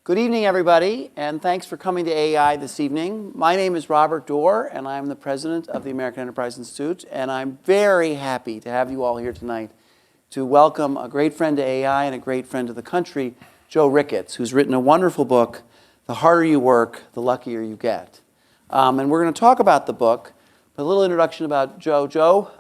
Good evening, everybody, and thanks for coming to AEI this evening. My name is Robert Doar, and I'm the president of the American Enterprise Institute, and I'm very happy to have you all here tonight to welcome a great friend to AEI and a great friend to the country, Joe Ricketts, who's written a wonderful book, The Harder You Work, The Luckier You Get. And we're going to talk about the book, but a little introduction about Joe. Joe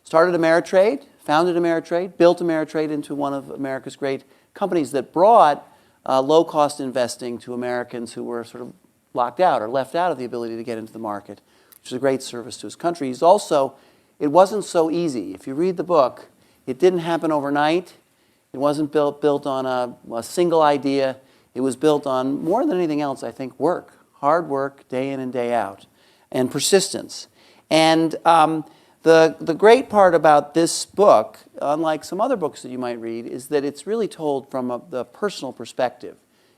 started Ameritrade, founded Ameritrade, built Ameritrade into one of America's great companies that brought low-cost investing to Americans who were sort of locked out or left out of the ability to get into the market, which is a great service to his country. He's also, it wasn't so easy. If you read the book, it didn't happen overnight. It wasn't built on a single idea. It was built on, more than anything else, I think, work, hard work, day in and day out, and persistence. And the great part about this book, unlike some other books that you might read, is that it's really told from the personal perspective.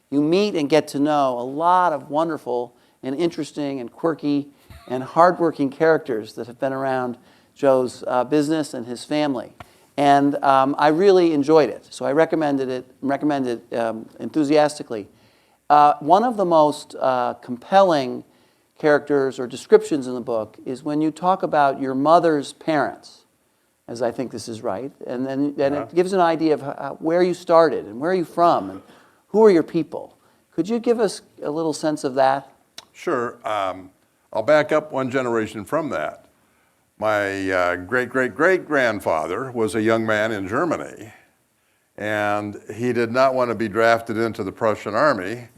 You meet and get to know a lot of wonderful and interesting and quirky and hardworking characters that have been around Joe's business and his family. And I really enjoyed it, so I recommend it enthusiastically. One of the most compelling characters or descriptions in the book is when you talk about your mother's parents, as I think this is right, and then it gives an idea of where you started and where are you from and who are your people. Could you give us a little sense of that? Sure. I'll back up one generation from that. My great-great-great-grandfather was a young man in Germany, and he did not want to be drafted into the Prussian army.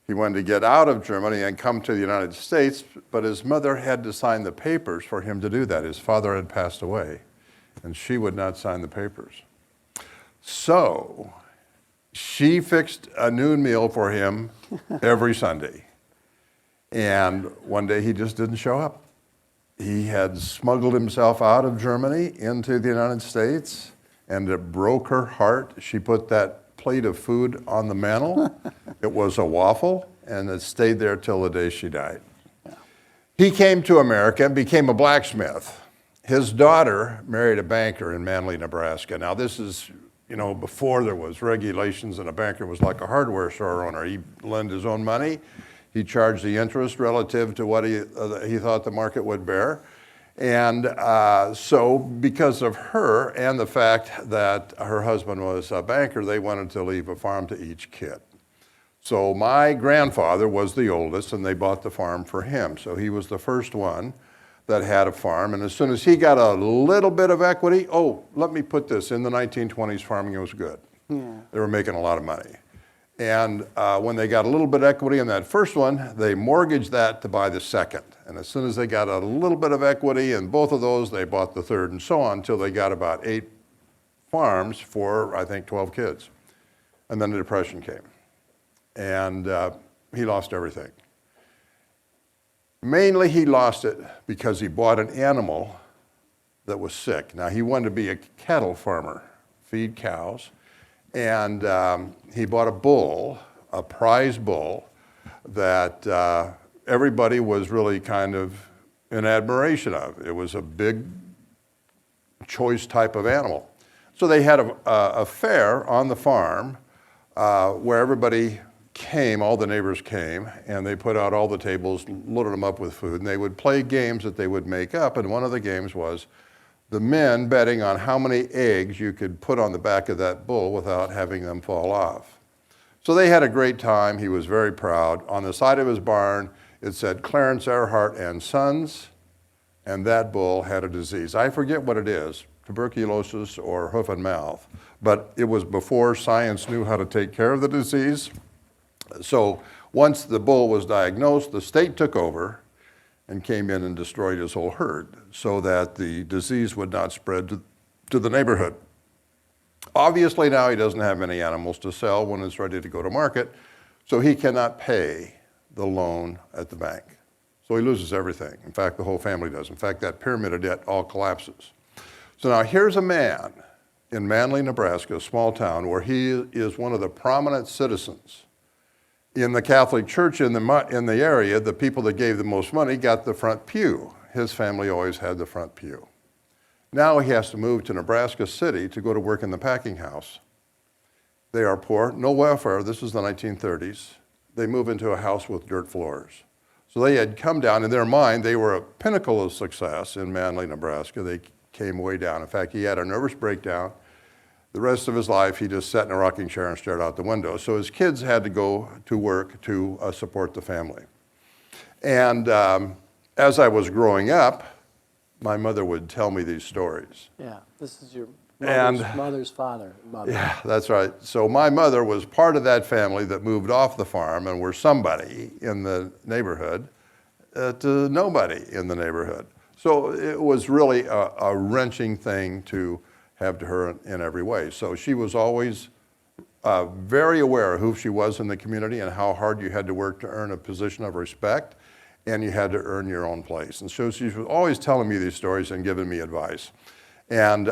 He wanted to get out of Germany and come to the United States, but his mother had to sign the papers for him to do that. His father had passed away, and she would not sign the papers. So she fixed a noon meal for him every Sunday. And one day he just didn't show up. He had smuggled himself out of Germany into the United States, and it broke her heart. She put that plate of food on the mantle. It was a waffle, and it stayed there till the day she died. Yeah. He came to America and became a blacksmith. His daughter married a banker in Manly, Nebraska. Now this is, before there was regulations, and a banker was like a hardware store owner. He lent his own money. He charged the interest relative to what he thought the market would bear. And so because of her and the fact that her husband was a banker, they wanted to leave a farm to each kid. So my grandfather was the oldest, and they bought the farm for him. So he was the first one that had a farm. And as soon as he got a little bit of equity, let me put this, in the 1920s, farming was good. Yeah. They were making a lot of money. And when they got a little bit of equity in that first one, they mortgaged that to buy the second. And as soon as they got a little bit of equity in both of those, they bought the third, and so on, until they got about 8 farms for, I think, 12 kids. And then the Depression came. And he lost everything. Mainly he lost it because he bought an animal that was sick. Now he wanted to be a cattle farmer, feed cows. And he bought a bull, a prize bull, that everybody was really kind of in admiration of. It was a big, choice type of animal. So they had a fair on the farm where everybody came, all the neighbors came, and they put out all the tables, loaded them up with food, and they would play games that they would make up. And one of the games was the men betting on how many eggs you could put on the back of that bull without having them fall off. So they had a great time. He was very proud. On the side of his barn, it said Clarence Earhart and Sons, and that bull had a disease. I forget what it is, tuberculosis or hoof and mouth, but it was before science knew how to take care of the disease. So once the bull was diagnosed, the state took over and came in and destroyed his whole herd so that the disease would not spread to the neighborhood. Obviously now he doesn't have any animals to sell when it's ready to go to market, so he cannot pay the loan at the bank. So he loses everything. In fact, the whole family does. In fact, that pyramid of debt all collapses. So now here's a man in Manly, Nebraska, a small town, where he is one of the prominent citizens. In the Catholic Church in the area, the people that gave the most money got the front pew. His family always had the front pew. Now he has to move to Nebraska City to go to work in the packing house. They are poor, no welfare. This is the 1930s. They move into a house with dirt floors. So they had come down, in their mind, they were a pinnacle of success in Manly, Nebraska. They came way down. In fact, he had a nervous breakdown. The rest of his life, he just sat in a rocking chair and stared out the window. So his kids had to go to work to support the family. And as I was growing up, my mother would tell me these stories. Yeah, this is your Mother's father. Mother. Yeah, that's right. So my mother was part of that family that moved off the farm and were somebody in the neighborhood to nobody in the neighborhood. So it was really a wrenching thing to have to her in every way. So she was always very aware of who she was in the community and how hard you had to work to earn a position of respect, and you had to earn your own place. And so she was always telling me these stories and giving me advice. And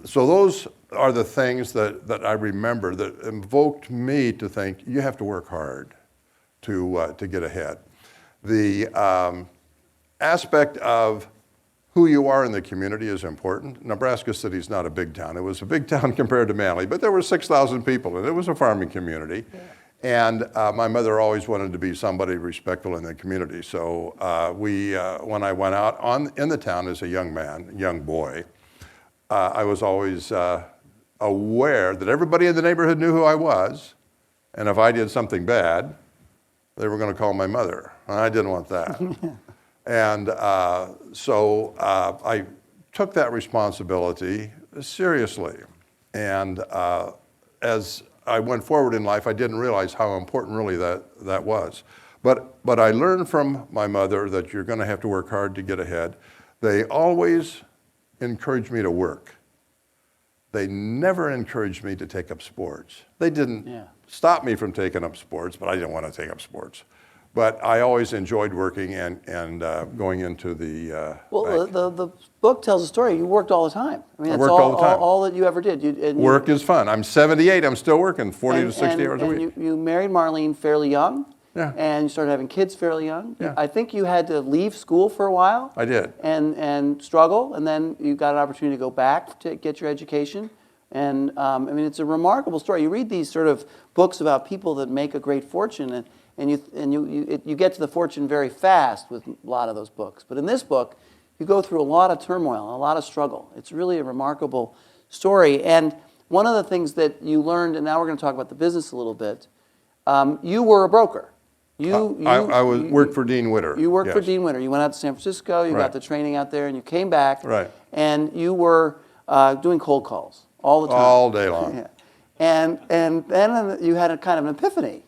so those are the things that I remember that invoked me to think, you have to work hard to get ahead. The aspect of who you are in the community is important. Nebraska City is not a big town. It was a big town compared to Manly, but there were 6,000 people, and it was a farming community. Yeah. And my mother always wanted to be somebody respectful in the community. So when I went out in the town as a young man, young boy, I was always aware that everybody in the neighborhood knew who I was, and if I did something bad, they were going to call my mother. And I didn't want that. And so I took that responsibility seriously. And as I went forward in life, I didn't realize how important really that was. But I learned from my mother that you're going to have to work hard to get ahead. They always encouraged me to work. They never encouraged me to take up sports. They didn't stop me from taking up sports, but I didn't want to take up sports. But I always enjoyed working and going into the Well, bank. the book tells a story. You worked all the time. I mean, that's worked all the time. all that you ever did. Work is fun. I'm 78. I'm still working 40 to 60 hours a week. You married Marlene fairly young. Yeah. And you started having kids fairly young. Yeah. I think you had to leave school for a while. I did. And struggle, and then you got an opportunity to go back to get your education. And I mean, it's a remarkable story. You read these sort of books about people that make a great fortune, and you get to the fortune very fast with a lot of those books. But in this book, you go through a lot of turmoil, a lot of struggle. It's really a remarkable story. And one of the things that you learned, and now we're going to talk about the business a little bit, you were a broker. I worked for Dean Witter. You worked for Dean Witter. You went out to San Francisco, you got the training out there, and you came back. Right. And you were doing cold calls all the time. All day long. Yeah. And then you had a kind of an epiphany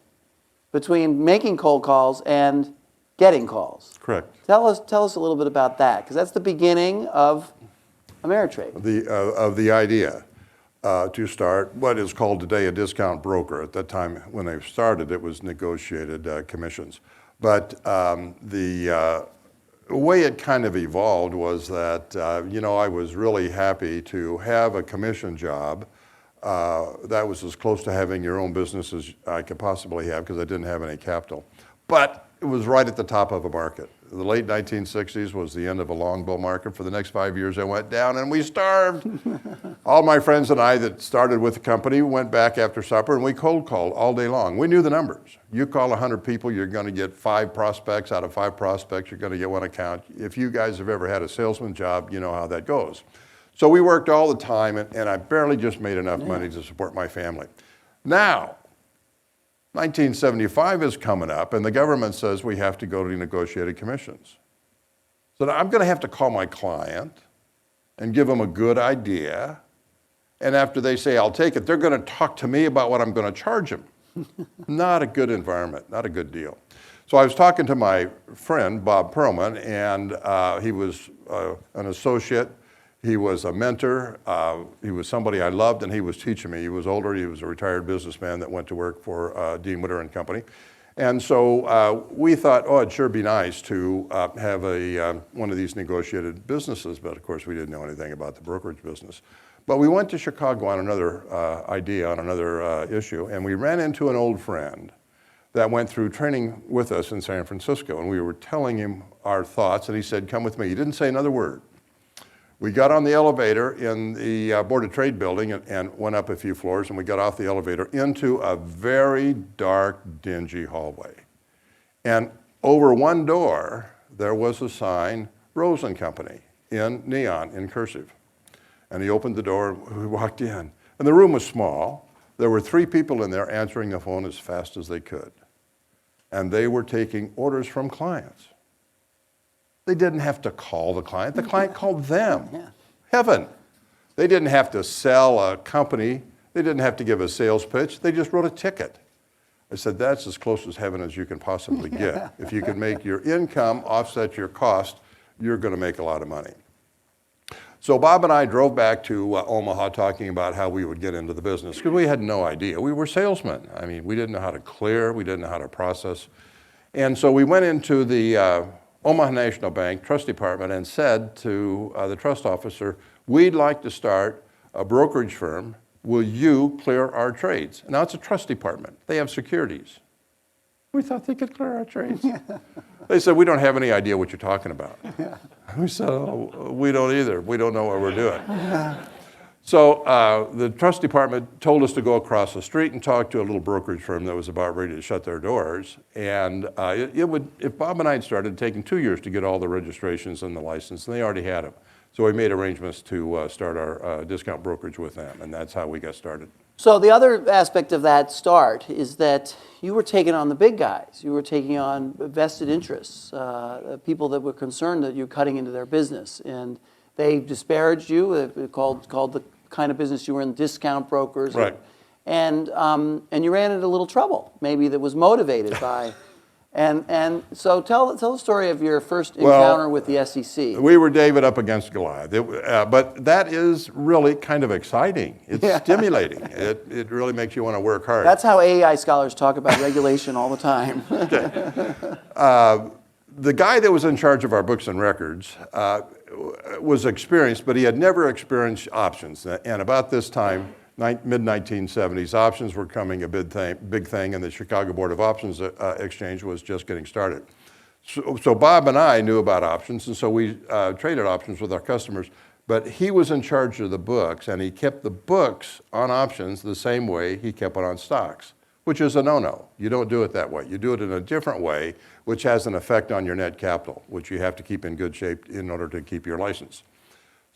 between making cold calls and getting calls. Correct. Tell us a little bit about that, because that's the beginning of Ameritrade. Of the idea to start what is called today a discount broker. At that time, when they started, it was negotiated commissions. But the way it kind of evolved was that, I was really happy to have a commission job that was as close to having your own business as I could possibly have, because I didn't have any capital. But it was right at the top of a market. The late 1960s was the end of a long bull market. For the next 5 years, it went down and we starved. All my friends and I that started with the company went back after supper and we cold called all day long. We knew the numbers. You call 100 people, you're going to get 5 prospects. Out of 5 prospects, you're going to get 1 account. If you guys have ever had a salesman job, you know how that goes. So we worked all the time, and I barely just made enough money to support my family. Now, 1975 is coming up, and the government says we have to go to negotiated commissions. So I'm going to have to call my client and give them a good idea, and after they say, I'll take it, they're going to talk to me about what I'm going to charge them. Not a good environment, not a good deal. So I was talking to my friend, Bob Perlman, and he was an associate. He was a mentor. He was somebody I loved, and he was teaching me. He was older. He was a retired businessman that went to work for Dean Witter and Company. And so we thought, it'd sure be nice to have one of these negotiated businesses, but of course we didn't know anything about the brokerage business. But we went to Chicago on another idea, on another issue, and we ran into an old friend that went through training with us in San Francisco, and we were telling him our thoughts, and he said, come with me. He didn't say another word. We got on the elevator in the Board of Trade building and went up a few floors, and we got off the elevator into a very dark, dingy hallway. And over one door, there was a sign, Rose and Company, in neon, in cursive. And he opened the door, and we walked in. And the room was small. There were 3 people in there answering the phone as fast as they could. And they were taking orders from clients. They didn't have to call the client called them. Yeah. Heaven. They didn't have to sell a company. They didn't have to give a sales pitch. They just wrote a ticket. I said, that's as close as heaven as you can possibly get. If you can make your income offset your cost, you're going to make a lot of money. So Bob and I drove back to Omaha talking about how we would get into the business, because we had no idea. We were salesmen. I mean, we didn't know how to clear. We didn't know how to process. And so we went into the Omaha National Bank trust department and said to the trust officer, we'd like to start a brokerage firm. Will you clear our trades? Now, it's a trust department. They have securities. We thought they could clear our trades. They said, we don't have any idea what you're talking about. We said, oh, we don't either. We don't know what we're doing. So the trust department told us to go across the street and talk to a little brokerage firm that was about ready to shut their doors. And if Bob and I had started, taking 2 years to get all the registrations and the license, and they already had them. So we made arrangements to start our discount brokerage with them, and that's how we got started. So the other aspect of that start is that you were taking on the big guys. You were taking on vested interests, people that were concerned that you're cutting into their business. And they disparaged you, called the kind of business you were in discount brokers. Right. And you ran into a little trouble, maybe that was motivated by. And so tell the story of your first encounter with the SEC. We were David up against Goliath. But that is really kind of exciting. It's stimulating. It really makes you want to work hard. That's how AEI scholars talk about regulation all the time. The guy that was in charge of our books and records was experienced, but he had never experienced options. And about this time, mid-1970s, options were becoming a big thing, and the Chicago Board of Options Exchange was just getting started. So Bob and I knew about options, and so we traded options with our customers. But he was in charge of the books, and he kept the books on options the same way he kept it on stocks, which is a no-no. You don't do it that way. You do it in a different way, which has an effect on your net capital, which you have to keep in good shape in order to keep your license.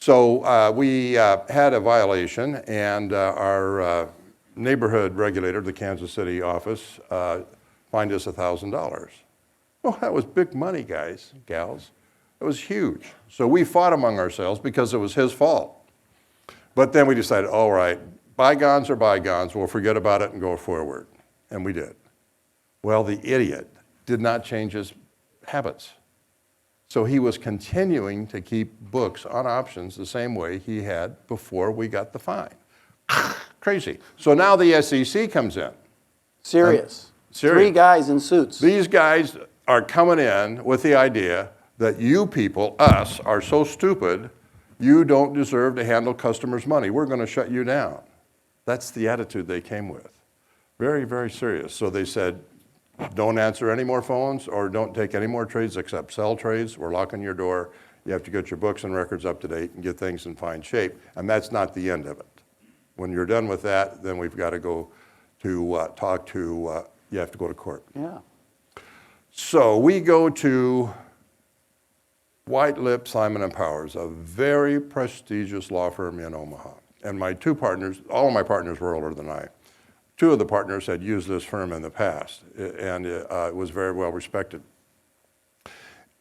So we had a violation, and our neighborhood regulator, the Kansas City office, fined us $1,000. Well, that was big money, guys, gals. It was huge. So we fought among ourselves because it was his fault. But then we decided, all right, bygones are bygones. We'll forget about it and go forward. And we did. Well, the idiot did not change his habits. So he was continuing to keep books on options the same way he had before we got the fine. Crazy. So now the SEC comes in. Serious. Serious. 3 guys in suits. These guys are coming in with the idea that you people, us, are so stupid, you don't deserve to handle customers' money. We're going to shut you down. That's the attitude they came with. Very, very serious. So they said, don't answer any more phones or don't take any more trades except sell trades. We're locking your door. You have to get your books and records up to date and get things in fine shape. And that's not the end of it. When you're done with that, then we've got to go to you have to go to court. Yeah. So we go to White Lip, Simon & Powers, a very prestigious law firm in Omaha. And my 2 partners, all of my partners were older than I. 2 of the partners had used this firm in the past, and it was very well respected.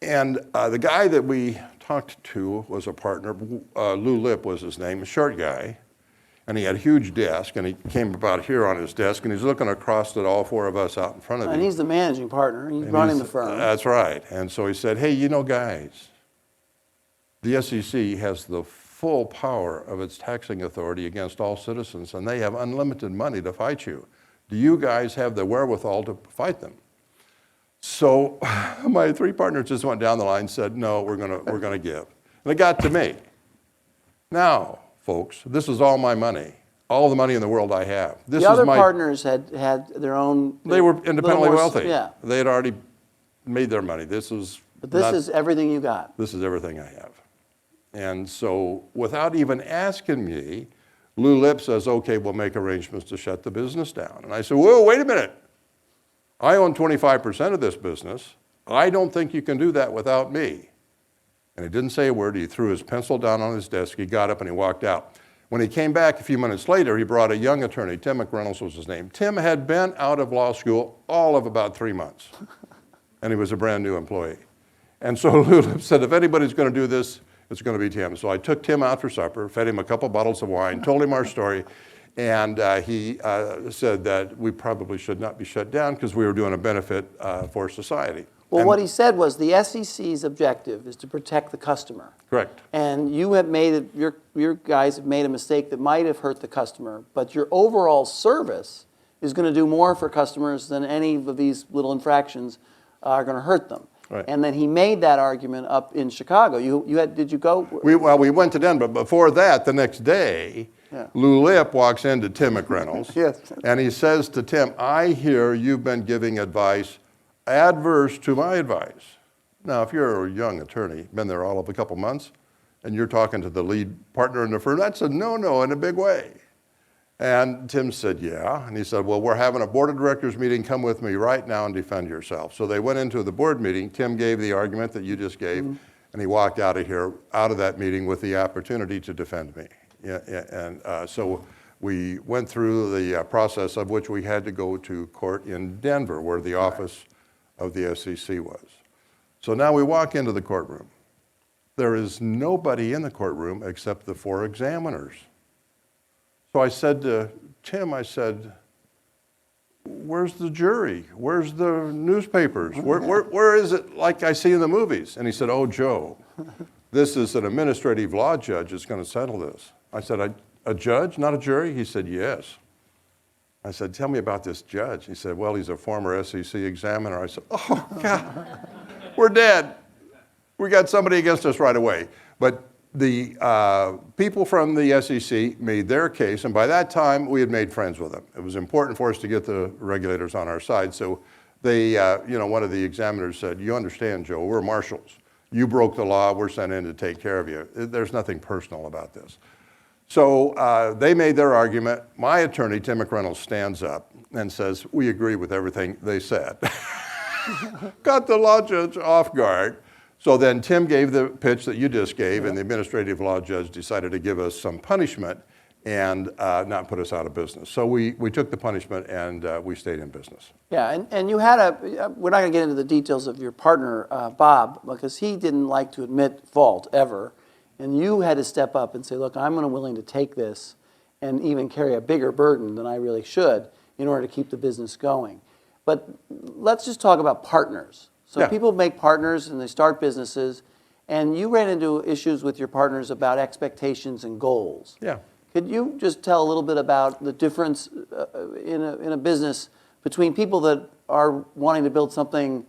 And the guy that we talked to was a partner. Lou Lip was his name, a short guy. And he had a huge desk, and he came about here on his desk, and he's looking across at all 4 of us out in front of him. And he's the managing partner. He's running the firm. That's right. And so he said, hey, you know, guys, the SEC has the full power of its taxing authority against all citizens, and they have unlimited money to fight you. Do you guys have the wherewithal to fight them? So my 3 partners just went down the line and said, no, we're gonna give. And it got to me. Now, folks, this is all my money, all the money in the world I have. The other partners had their own. They were independently wealthy. Yeah. They had already made their money. But this is everything you got. This is everything I have. And so without even asking me, Lou Lip says, okay, we'll make arrangements to shut the business down. And I said, whoa, wait a minute. I own 25% of this business. I don't think you can do that without me. And he didn't say a word. He threw his pencil down on his desk. He got up and he walked out. When he came back a few minutes later, he brought a young attorney. Tim McReynolds was his name. Tim had been out of law school all of about 3 months. And he was a brand new employee. And so Lou Lip said, if anybody's going to do this, it's going to be Tim. So I took Tim out for supper, fed him a couple bottles of wine, told him our story, and he said that we probably should not be shut down because we were doing a benefit for society. Well, And what he said was the SEC's objective is to protect the customer. correct. And you have made it, your guys have made a mistake that might have hurt the customer, but your overall service is going to do more for customers than any of these little infractions are going to hurt them. Right. And then he made that argument up in Chicago. Did you go? We went to Denver, but before that, the next day, Yeah. Lou Lip walks into Tim McReynolds, Yes. and he says to Tim, I hear you've been giving advice adverse to my advice. Now, if you're a young attorney, been there all of a couple months, and you're talking to the lead partner in the firm, that's a no-no in a big way. And Tim said, yeah. And he said, well, we're having a board of directors meeting. Come with me right now and defend yourself. So they went into the board meeting. Tim gave the argument that you just gave, and he walked out of that meeting with the opportunity to defend me. Yeah, and so we went through the process of which we had to go to court in Denver, where the office of the SEC was. So now we walk into the courtroom. There is nobody in the courtroom except the 4 examiners. So I said to Tim, I said, where's the jury? Where's the newspapers? Where is it like I see in the movies? And he said, oh, Joe, this is an administrative law judge that's going to settle this. I said, a judge, not a jury? He said, yes. I said, tell me about this judge. He said, well, he's a former SEC examiner. I said, oh, God, we're dead. We got somebody against us right away. But the people from the SEC made their case, and by that time, we had made friends with them. It was important for us to get the regulators on our side. So they, one of the examiners said, you understand, Joe, we're marshals. You broke the law, we're sent in to take care of you. There's nothing personal about this. So they made their argument. My attorney, Tim McReynolds, stands up and says, we agree with everything they said. Got the law judge off guard. So then Tim gave the pitch that you just gave, and the administrative law judge decided to give us some punishment and not put us out of business. So we took the punishment and we stayed in business. Yeah, and you had we're not going to get into the details of your partner, Bob, because he didn't like to admit fault ever. And you had to step up and say, look, I'm willing to take this and even carry a bigger burden than I really should in order to keep the business going. But let's just talk about partners. So Yeah. people make partners and they start businesses, and you ran into issues with your partners about expectations and goals. Yeah. Could you just tell a little bit about the difference in a business between people that are wanting to build something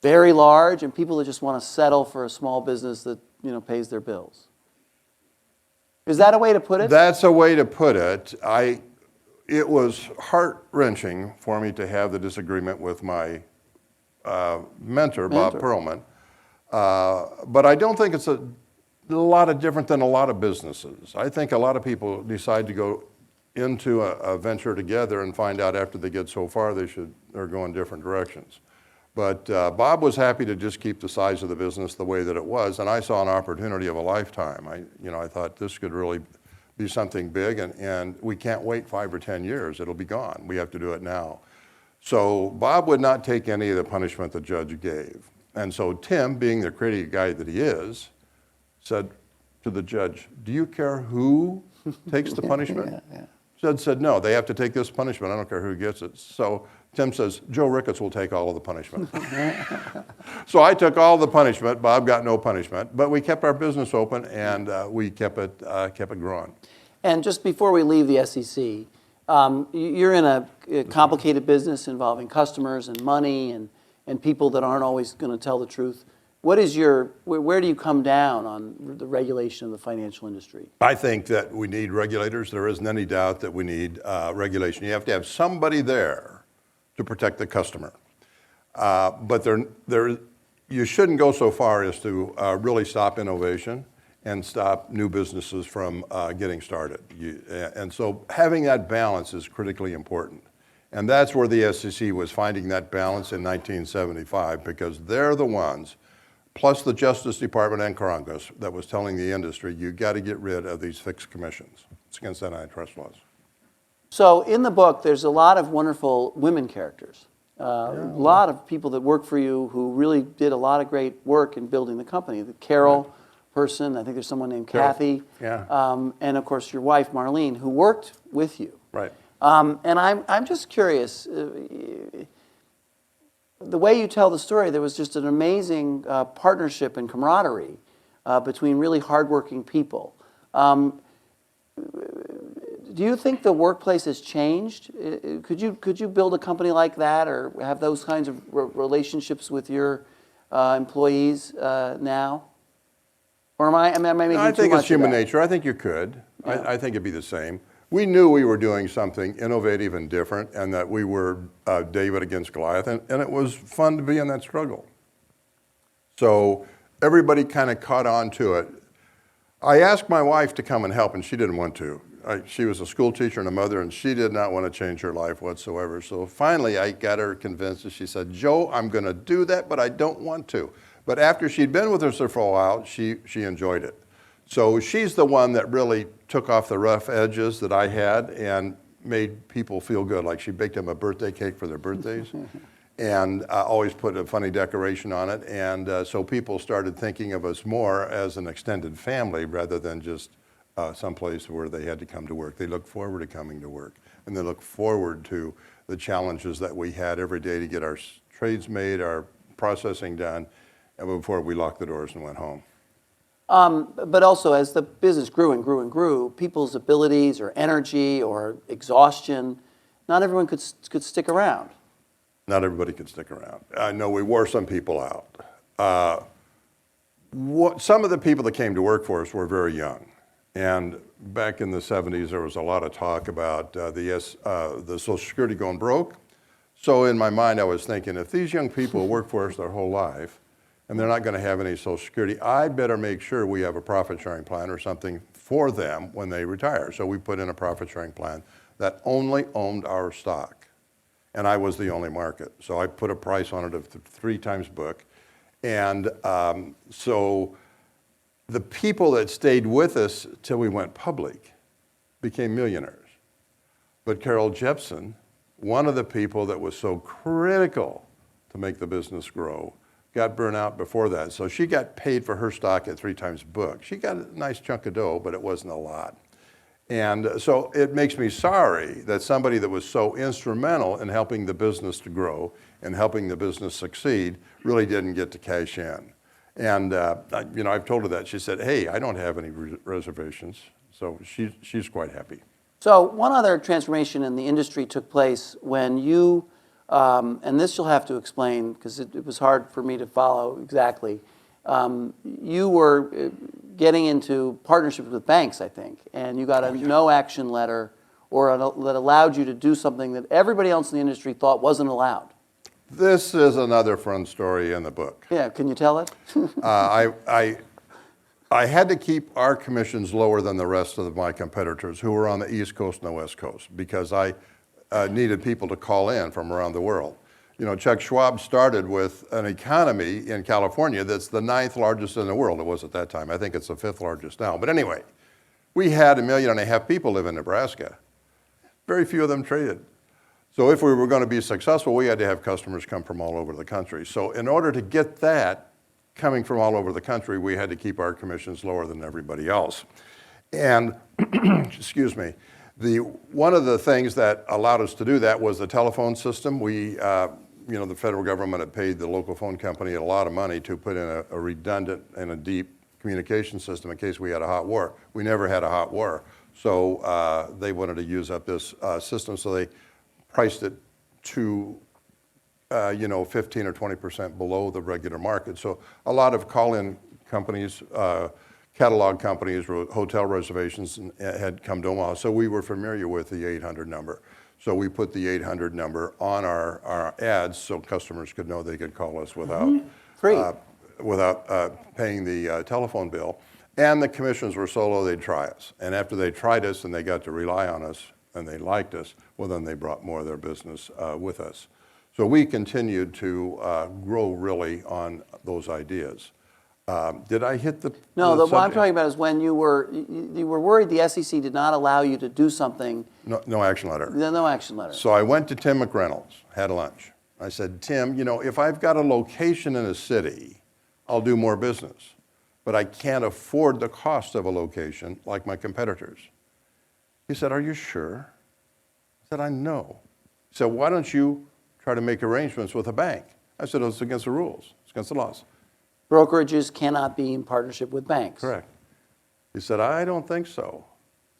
very large and people that just want to settle for a small business that pays their bills? Is that a way to put it? That's a way to put it. It was heart-wrenching for me to have the disagreement with my mentor, Bob Perlman. But I don't think it's a lot of different than a lot of businesses. I think a lot of people decide to go into a venture together and find out after they get so far they're going different directions. But Bob was happy to just keep the size of the business the way that it was, and I saw an opportunity of a lifetime. I thought this could really be something big, and we can't wait 5 or 10 years. It'll be gone. We have to do it now. So Bob would not take any of the punishment the judge gave. And so Tim, being the creative guy that he is, said to the judge, do you care who takes the punishment? Yeah. Judge said, no, they have to take this punishment. I don't care who gets it. So Tim says, Joe Ricketts will take all of the punishment. So I took all the punishment. Bob got no punishment. But we kept our business open, and we kept it growing. And just before we leave the SEC, you're in a complicated business involving customers and money and people that aren't always going to tell the truth. Where do you come down on the regulation of the financial industry? I think that we need regulators. There isn't any doubt that we need regulation. You have to have somebody there to protect the customer. But you shouldn't go so far as to really stop innovation. and stop new businesses from getting started. And so having that balance is critically important. And that's where the SEC was finding that balance in 1975, because they're the ones, plus the Justice Department and Congress, that was telling the industry, you got to get rid of these fixed commissions. It's against antitrust laws. So in the book, there's a lot of wonderful women characters. A lot of people that work for you who really did a lot of great work in building the company. The Carol person, I think there's someone named Kathy. Yeah. And of course your wife, Marlene, who worked with you. Right. And I'm just curious, the way you tell the story, there was just an amazing partnership and camaraderie between really hardworking people. Do you think the workplace has changed? Could you build a company like that, or have those kinds of relationships with your employees now? Or am I making too much of that? I think it's human nature. I think you could. Yeah. I think it'd be the same. We knew we were doing something innovative and different, and that we were David against Goliath, and it was fun to be in that struggle. So everybody kind of caught on to it. I asked my wife to come and help, and she didn't want to. She was a school teacher and a mother, and she did not want to change her life whatsoever. So finally, I got her convinced, and she said, Joe, I'm going to do that, but I don't want to. But after she'd been with us for a while, she enjoyed it. So she's the one that really took off the rough edges that I had and made people feel good. Like she baked them a birthday cake for their birthdays and always put a funny decoration on it. And so people started thinking of us more as an extended family rather than just someplace where they had to come to work. They look forward to coming to work, and they look forward to the challenges that we had every day to get our trades made, our processing done, and before we locked the doors and went home. But also, as the business grew and grew and grew, people's abilities or energy or exhaustion, not everyone could stick around. Not everybody could stick around. I know we wore some people out. Some of the people that came to work for us were very young. And back in the 70s, there was a lot of talk about the Social Security going broke. So in my mind, I was thinking, if these young people work for us their whole life, and they're not going to have any Social Security, I'd better make sure we have a profit-sharing plan or something for them when they retire. So we put in a profit-sharing plan that only owned our stock. And I was the only market. So I put a price on it of 3 times book. And so the people that stayed with us till we went public became millionaires. But Carol Jepson, one of the people that was so critical to make the business grow, got burnt out before that. So she got paid for her stock at 3 times book. She got a nice chunk of dough, but it wasn't a lot. And so it makes me sorry that somebody that was so instrumental in helping the business to grow and helping the business succeed really didn't get to cash in. And I've told her that. She said, hey, I don't have any reservations. So she's quite happy. So one other transformation in the industry took place when you, and this you'll have to explain because it was hard for me to follow exactly. You were getting into partnerships with banks, I think, and you got a no action letter that allowed you to do something that everybody else in the industry thought wasn't allowed. This is another fun story in the book. Yeah, can you tell it? I had to keep our commissions lower than the rest of my competitors who were on the East Coast and the West Coast because I needed people to call in from around the world. You know, Chuck Schwab started with an economy in California that's the 9th largest in the world. It was at that time. I think it's the 5th largest now. But anyway, we had 1.5 million people live in Nebraska. Very few of them traded. So if we were going to be successful, we had to have customers come from all over the country. So in order to get that coming from all over the country, we had to keep our commissions lower than everybody else. And, excuse me, one of the things that allowed us to do that was the telephone system. The federal government had paid the local phone company a lot of money to put in a redundant and a deep communication system in case we had a hot war. We never had a hot war. So they wanted to use up this system, so they priced it to 15 or 20% below the regular market. So a lot of call-in companies, catalog companies, hotel reservations had come to Omaha. So we were familiar with the 800 number. So we put the 800 number on our ads so customers could know they could call us without Free. Without paying the telephone bill. And the commissions were so low they'd try us. And after they tried us and they got to rely on us and they liked us, well, then they brought more of their business with us. So we continued to grow really on those ideas. Did I hit the No, the what I'm subject? talking about is when you were worried the SEC did not allow you to do something. No action letter. No action letter. So I went to Tim McReynolds, had lunch. I said, Tim, if I've got a location in a city, I'll do more business. But I can't afford the cost of a location like my competitors. He said, are you sure? I said, I know. He said, why don't you try to make arrangements with a bank? I said, it's against the rules. It's against the laws. Brokerages cannot be in partnership with banks. Correct. He said, I don't think so.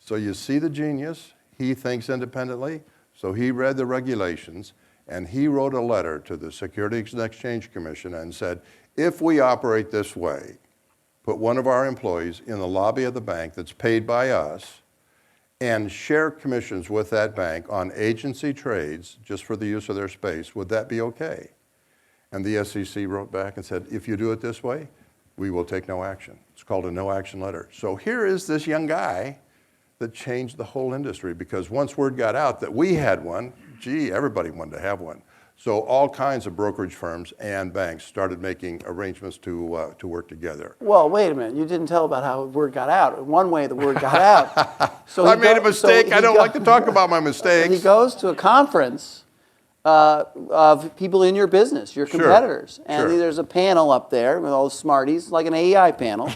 So you see the genius. He thinks independently. So he read the regulations, and he wrote a letter to the Securities and Exchange Commission and said, if we operate this way, put one of our employees in the lobby of the bank that's paid by us and share commissions with that bank on agency trades just for the use of their space, would that be okay? And the SEC wrote back and said, if you do it this way, we will take no action. It's called a no action letter. So here is this young guy that changed the whole industry, because once word got out that we had one, gee, everybody wanted to have one. So all kinds of brokerage firms and banks started making arrangements to work together. Well, wait a minute. You didn't tell about how word got out. One way the word got out. So I made a mistake. I don't like to talk about my mistakes. He goes to a conference of people in your business, your competitors. And Sure. there's a panel up there with all the smarties, like an AEI panel.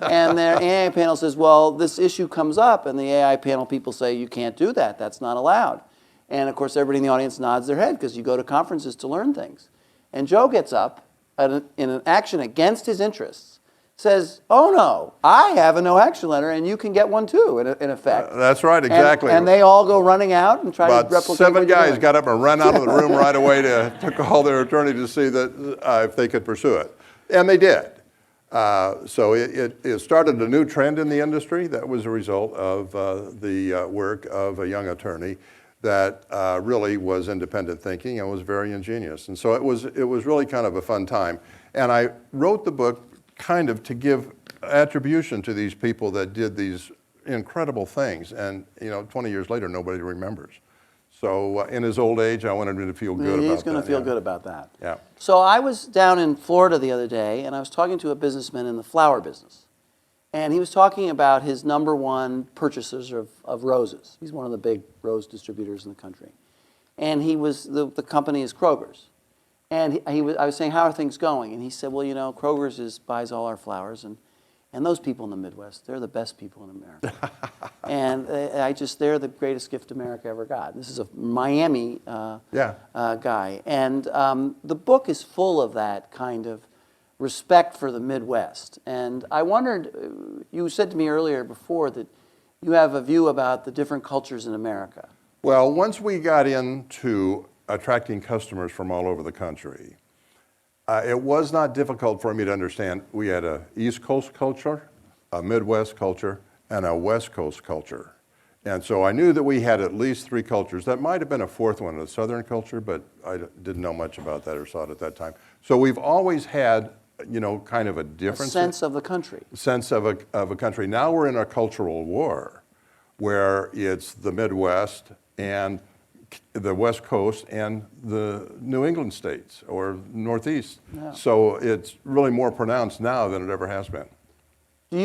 And their AEI panel says, well, this issue comes up. And the AEI panel people say, you can't do that. That's not allowed. And of course, everybody in the audience nods their head because you go to conferences to learn things. And Joe gets up in an action against his interests, says, oh no, I have a no action letter and you can get one too, in effect. That's right, exactly. And they all go running out and try to About replicate 7 what you're guys doing. got up and ran out of the room right away to call their attorney to see that if they could pursue it. And they did. So it started a new trend in the industry. That was a result of the work of a young attorney that really was independent thinking and was very ingenious. And so it was really kind of a fun time. And I wrote the book kind of to give attribution to these people that did these incredible things. And 20 years later, nobody remembers. So in his old age, I wanted him to feel good about that. He's going to feel good about that. Yeah. So I was down in Florida the other day, and I was talking to a businessman in the flower business. And he was talking about his number one purchasers of roses. He's one of the big rose distributors in the country. And he was, the company is Kroger's. And I was saying, how are things going? And he said, well, Kroger's buys all our flowers. And those people in the Midwest, they're the best people in America. And they're the greatest gift America ever got. This is a Miami guy. And the book is full of that kind of respect for the Midwest. And I wondered, you said to me earlier before that you have a view about the different cultures in America. Well, once we got into attracting customers from all over the country, it was not difficult for me to understand. We had an East Coast culture, a Midwest culture, and a West Coast culture. And so I knew that we had at least 3 cultures. That might have been a 4th one, a Southern culture, but I didn't know much about that or saw it at that time. So we've always had kind of a difference. A sense of the country. Sense of a country. Now we're in a cultural war where it's the Midwest and the West Coast and the New England states or Northeast. Yeah. So it's really more pronounced now than it ever has been. Do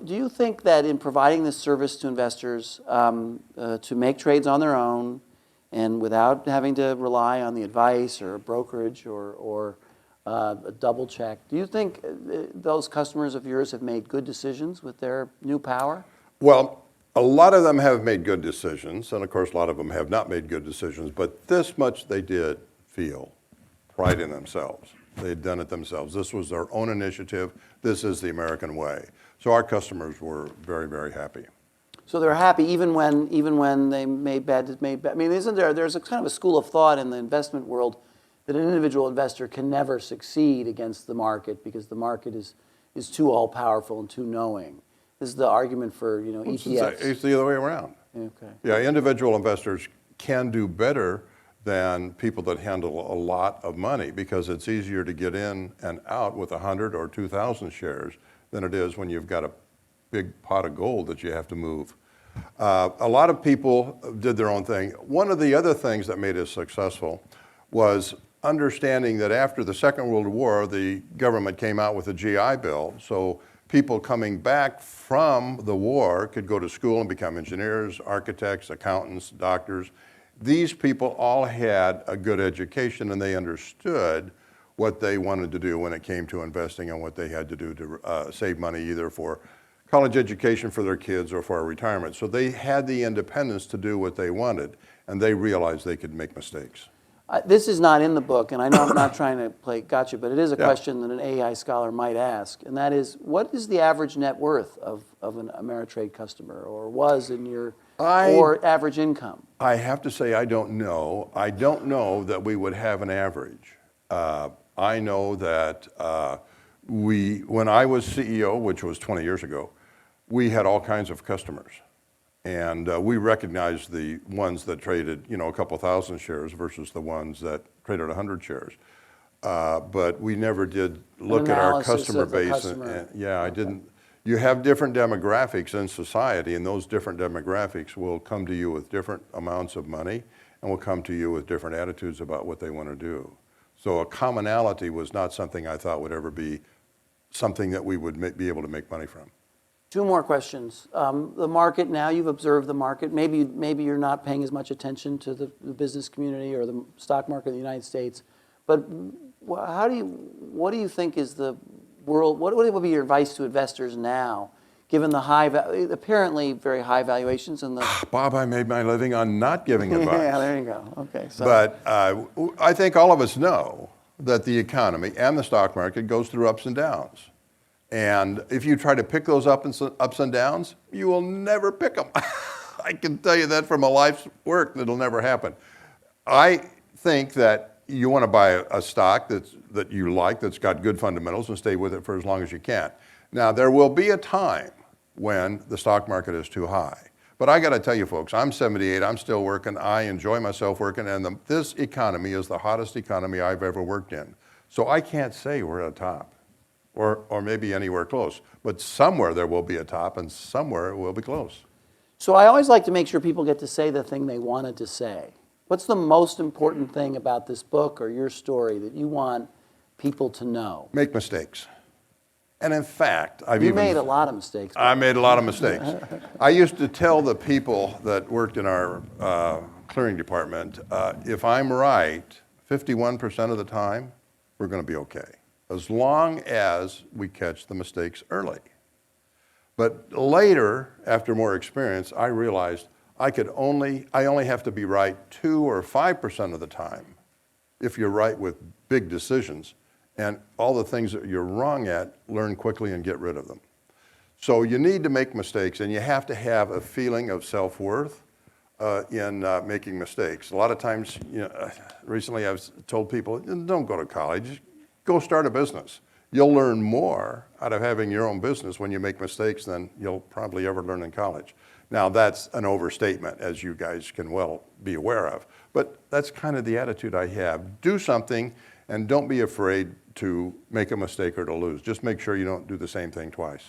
you think that in providing this service to investors to make trades on their own and without having to rely on the advice or a brokerage or a double check, do you think those customers of yours have made good decisions with their new power? Well, a lot of them have made good decisions, and of course a lot of them have not made good decisions, but this much they did feel pride in themselves. They'd done it themselves. This was their own initiative. This is the American way. So our customers were very, very happy. So they're happy even when they made bad. I mean, there's a kind of a school of thought in the investment world that an individual investor can never succeed against the market because the market is too all-powerful and too knowing. This is the argument for ETFs. It's the other way around. Okay. Yeah, individual investors can do better than people that handle a lot of money, because it's easier to get in and out with 100 or 2,000 shares than it is when you've got a big pot of gold that you have to move. A lot of people did their own thing. One of the other things that made us successful was understanding that after the Second World War, the government came out with a GI Bill, so people coming back from the war could go to school and become engineers, architects, accountants, doctors. These people all had a good education, and they understood what they wanted to do when it came to investing and what they had to do to save money either for college education for their kids or for a retirement. So they had the independence to do what they wanted, and they realized they could make mistakes. This is not in the book, and I know I'm not trying to play gotcha, but it is a question that an AI scholar might ask, and that is, what is the average net worth of an Ameritrade customer, or was in your, or average income? I have to say I don't know. I don't know that we would have an average. I know that when I was CEO, which was 20 years ago, we had all kinds of customers. And we recognized the ones that traded, a couple thousand shares versus the ones that traded 100 shares. But we never did look at our customer base. I didn't. You have different demographics in society, and those different demographics will come to you with different amounts of money and will come to you with different attitudes about what they want to do. So a commonality was not something I thought would ever be something that we would be able to make money from. Two more questions. The market now, you've observed the market. Maybe you're not paying as much attention to the business community or the stock market in the United States, but what do you think is the world, what would be your advice to investors now, given the apparently very high valuations and the... Bob, I made my living on not giving advice. Yeah, there you go. Okay. So. But I think all of us know that the economy and the stock market goes through ups and downs. And if you try to pick those ups and downs, you will never pick them. I can tell you that from a life's work, that'll never happen. I think that you want to buy a stock that you like, that's got good fundamentals, and stay with it for as long as you can. Now, there will be a time when the stock market is too high. But I got to tell you, folks, I'm 78, I'm still working, I enjoy myself working, and this economy is the hottest economy I've ever worked in. So I can't say we're at the top. Or maybe anywhere close. But somewhere there will be a top, and somewhere it will be close. So I always like to make sure people get to say the thing they wanted to say. What's the most important thing about this book or your story that you want people to know? Make mistakes. And in fact, You made a lot of mistakes. I made a lot of mistakes. I used to tell the people that worked in our clearing department, if I'm right 51% of the time, we're going to be okay, as long as we catch the mistakes early. But later, after more experience, I realized I only have to be right 2 or 5% of the time if you're right with big decisions. And all the things that you're wrong at, learn quickly and get rid of them. So you need to make mistakes, and you have to have a feeling of self-worth in making mistakes. A lot of times, recently I've told people, don't go to college. Go start a business. You'll learn more out of having your own business when you make mistakes than you'll probably ever learn in college. Now, that's an overstatement, as you guys can well be aware of. But that's kind of the attitude I have. Do something, and don't be afraid to make a mistake or to lose. Just make sure you don't do the same thing twice.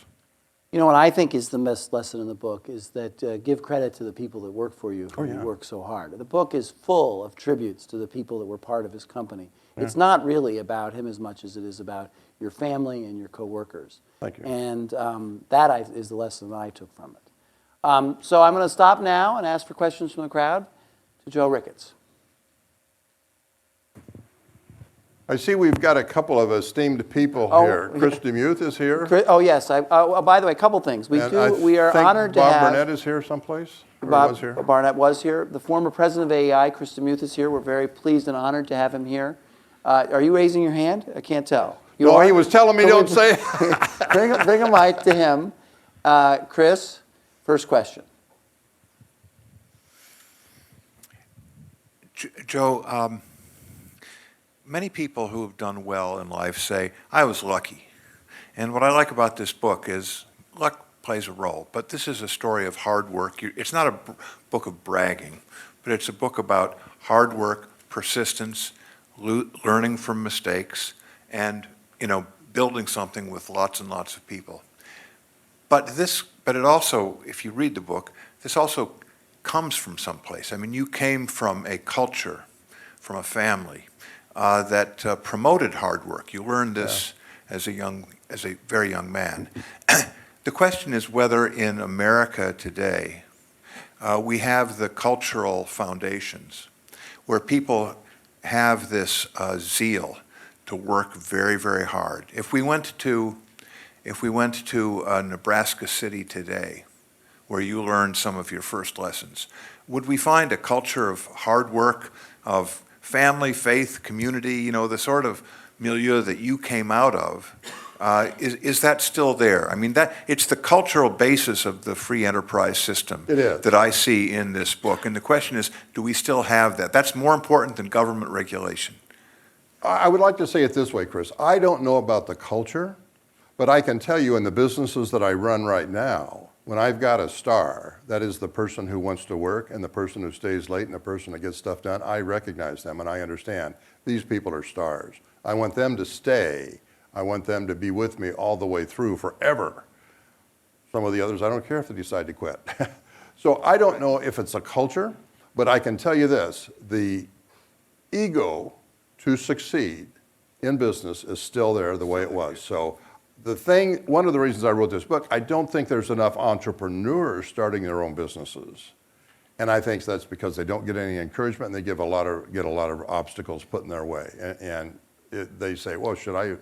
You know what I think is the best lesson in the book is that give credit to the people that work for you who work so hard. The book is full of tributes to the people that were part of his company. Yeah. It's not really about him as much as it is about your family and your coworkers. Thank you. And that is the lesson that I took from it. So I'm going to stop now and ask for questions from the crowd to Joe Ricketts. I see we've got a couple of esteemed people here. Chris DeMuth is here. Yes. By the way, a couple things. We are honored to have... Bob Burnett is here someplace? Bob Barnett was here. The former president of AEI, Chris DeMuth, is here. We're very pleased and honored to have him here. Are you raising your hand? I can't tell. No, he was telling me don't say it. Bring a mic to him. Chris, first question. Joe, many people who have done well in life say, I was lucky. And what I like about this book is luck plays a role, but this is a story of hard work. It's not a book of bragging, but it's a book about hard work, persistence, learning from mistakes, and building something with lots and lots of people. But it also, if you read the book, this also comes from someplace. I mean, you came from a culture, from a family that promoted hard work. You learned this as a very young man. The question is whether in America today we have the cultural foundations where people have this zeal to work very, very hard. If we went to Nebraska City today, where you learned some of your first lessons, would we find a culture of hard work, of family, faith, community, the sort of milieu that you came out of? Is that still there? I mean, it's the cultural basis of the free enterprise system that I see in this book. And the question is, do we still have that? That's more important than government regulation. I would like to say it this way, Chris. I don't know about the culture, but I can tell you in the businesses that I run right now, when I've got a star, that is the person who wants to work and the person who stays late and the person that gets stuff done, I recognize them and I understand these people are stars. I want them to stay. I want them to be with me all the way through forever. Some of the others, I don't care if they decide to quit. So I don't know if it's a culture, but I can tell you this, the ego to succeed in business is still there the way it was. So one of the reasons I wrote this book, I don't think there's enough entrepreneurs starting their own businesses. And I think that's because they don't get any encouragement and they get a lot of obstacles put in their way. And they say, well, should I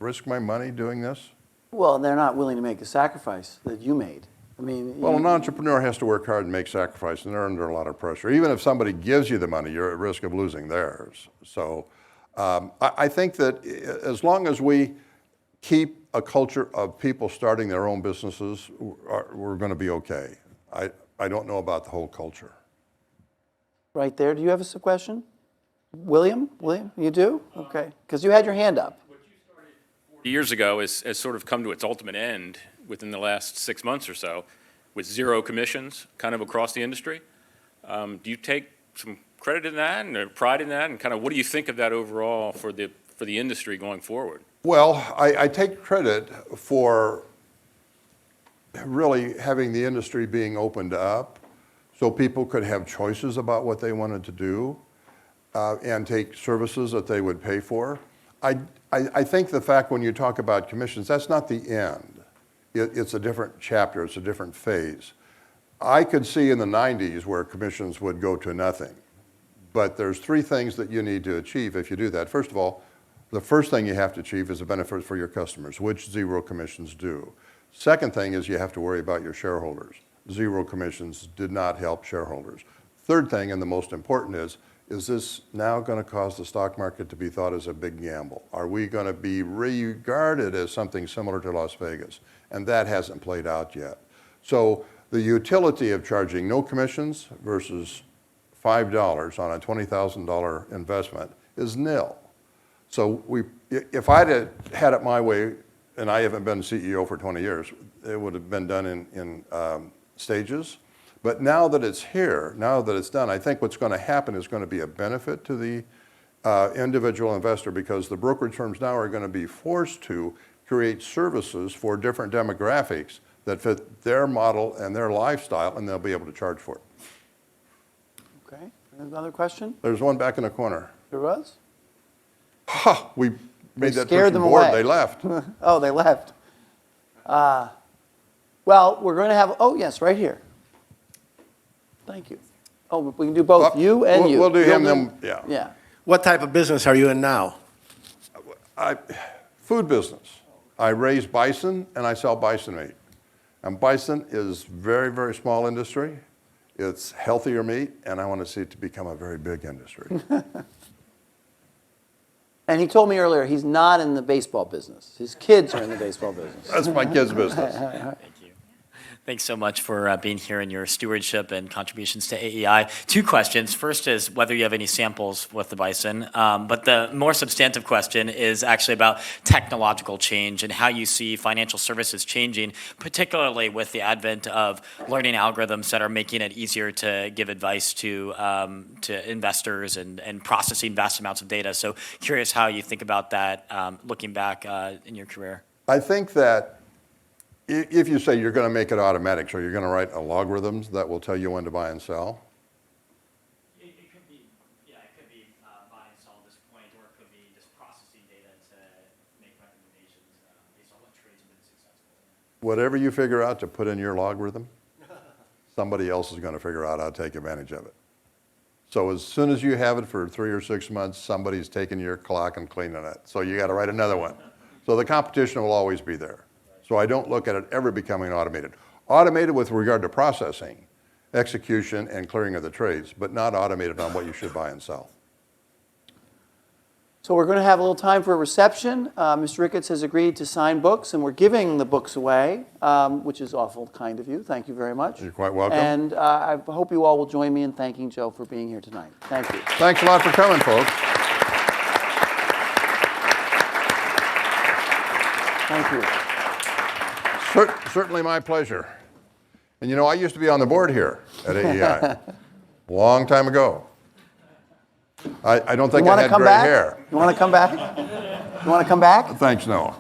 risk my money doing this? Well, they're not willing to make the sacrifice that you made. I mean, well, an entrepreneur has to work hard and make sacrifices, and they're under a lot of pressure. Even if somebody gives you the money, you're at risk of losing theirs. So I think that as long as we keep a culture of people starting their own businesses, we're going to be okay. I don't know about the whole culture. Right there. Do you have a question? William, you do? Okay. Because you had your hand up. What you started 40 years ago has sort of come to its ultimate end within the last 6 months or so with zero commissions kind of across the industry. Do you take some credit in that and pride in that? And kind of what do you think of that overall for the industry going forward? Well, I take credit for really having the industry being opened up so people could have choices about what they wanted to do and take services that they would pay for. I think the fact when you talk about commissions, that's not the end. It's a different chapter, it's a different phase. I could see in the 90s where commissions would go to nothing. But there's 3 things that you need to achieve if you do that. First of all, the first thing you have to achieve is a benefit for your customers, which zero commissions do. Second thing is you have to worry about your shareholders. Zero commissions did not help shareholders. Third thing, and the most important is this now going to cause the stock market to be thought as a big gamble? Are we going to be regarded as something similar to Las Vegas? And that hasn't played out yet. So the utility of charging no commissions versus $5 on a $20,000 investment is nil. So if I'd had it my way, and I haven't been CEO for 20 years, it would have been done in stages. But now that it's here, now that it's done, I think what's going to happen is going to be a benefit to the individual investor because the brokerage firms now are going to be forced to create services for different demographics that fit their model and their lifestyle, and they'll be able to charge for it. Okay. Another question? There's one back in the corner. There was? We made that scared person them bored. away. They left. Oh, they left. Well, we're going to have, oh, yes, right here. Thank you. Oh, we can do both, you and you. We'll do him, You'll then, yeah. Yeah. What type of business are you in now? Food business. I raise bison and I sell bison meat. And bison is very, very small industry. It's healthier meat, and I want to see it to become a very big industry. And he told me earlier he's not in the baseball business. His kids are in the baseball business. That's my kid's business. Thank you. Thanks so much for being here and your stewardship and contributions to AEI. Two questions. First is whether you have any samples with the bison, but the more substantive question is actually about technological change and how you see financial services changing, particularly with the advent of learning algorithms that are making it easier to give advice to investors and processing vast amounts of data. So curious how you think about that looking back in your career. I think that if you say you're going to make it automatic, so you're going to write algorithms that will tell you when to buy and sell? It could be, yeah, it could be buy and sell at this point, or it could be just processing data to make recommendations based on what trades have been successful. Whatever you figure out to put in your logarithm, somebody else is going to figure out how to take advantage of it. So as soon as you have it for 3 or 6 months, somebody's taking your clock and cleaning it. So you got to write another one. So the competition will always be there. So I don't look at it ever becoming automated. Automated with regard to processing, execution, and clearing of the trades, but not automated on what you should buy and sell. So we're going to have a little time for a reception. Mr. Ricketts has agreed to sign books, and we're giving the books away, which is awful kind of you. Thank you very much. You're quite welcome. And I hope you all will join me in thanking Joe for being here tonight. Thank you. Thanks a lot for coming, folks. Thank you. Certainly my pleasure. And you know, I used to be on the board here at AEI, long time ago. I don't think I had gray hair. You want to come back? You want to come back? Thanks, no.